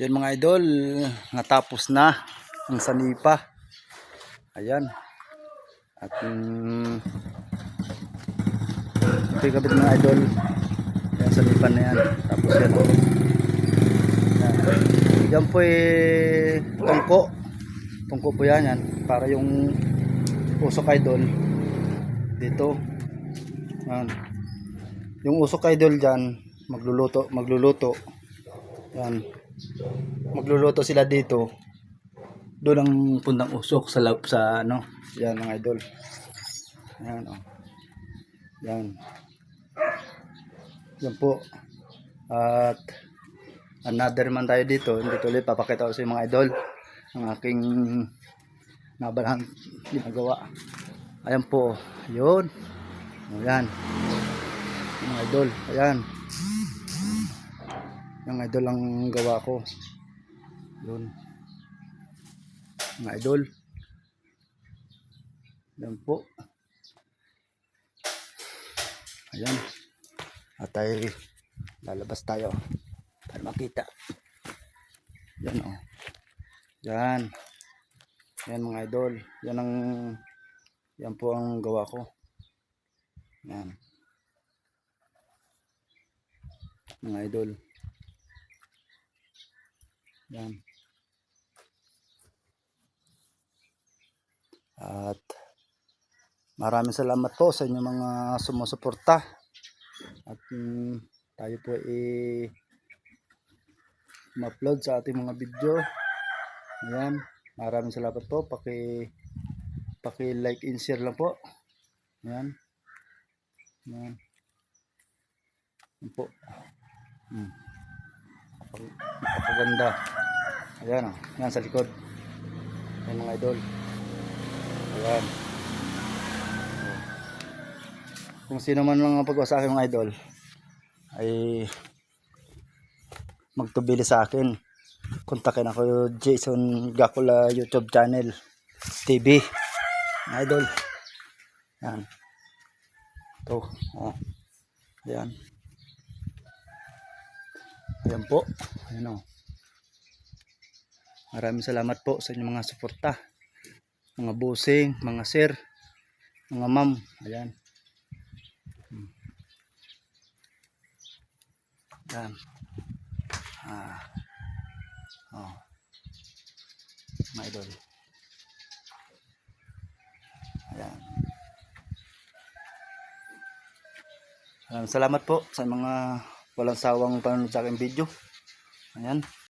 Yan mga idol, natapos na ang sanipa. Ayan. At ito yung kabit mga idol. Yan, sanipan na yan. Tapos yan. Yan, yan po tungko. Tungko po yan. Yan. Para yung usok idol dito. Yan. Yung usok idol dyan, magluluto. Yan. Magluluto sila dito. Doon ang puntang usok sa ano. Yan mga idol. Yan oh. Yan. Yan po. At another man tayo dito. Dito ulit papakita ko sa mga idol ang aking nabalhang ginagawa. Ayan po. Yun. Ayan. Mga idol. Ayan. Yung idol ang gawa ko. Yun. Mga idol. Yan po. Ayan. At ay lalabas tayo para makita. Yan o. Yan. Yan mga idol. Yan po ang gawa ko. Yan. Mga idol. Yan. At maraming salamat po sa inyong mga sumusuporta. At tayo po ma-upload sa ating mga video. Ayan. Maraming salamat po. Paki-like and share lang po. Ayan. Ayan. Ayan po. Napakaganda. Ayan o. Ayan sa likod. Ayan mga idol. Ayan. Kung sino man lang pagwa sa akin mga idol ay magtubili sa akin, kontakin ako Jason Gacula YouTube channel TV mga idol. Ayan. Ito. Oh. Ayan. Ayan po. Ayan o. Maraming salamat po sa inyong mga suporta, mga busing, mga sir, mga ma'am. Ayan. Ayan. Oh. Mga idol. Ayan. Salamat po sa mga walang sawang panonood sa aking video. Ayan.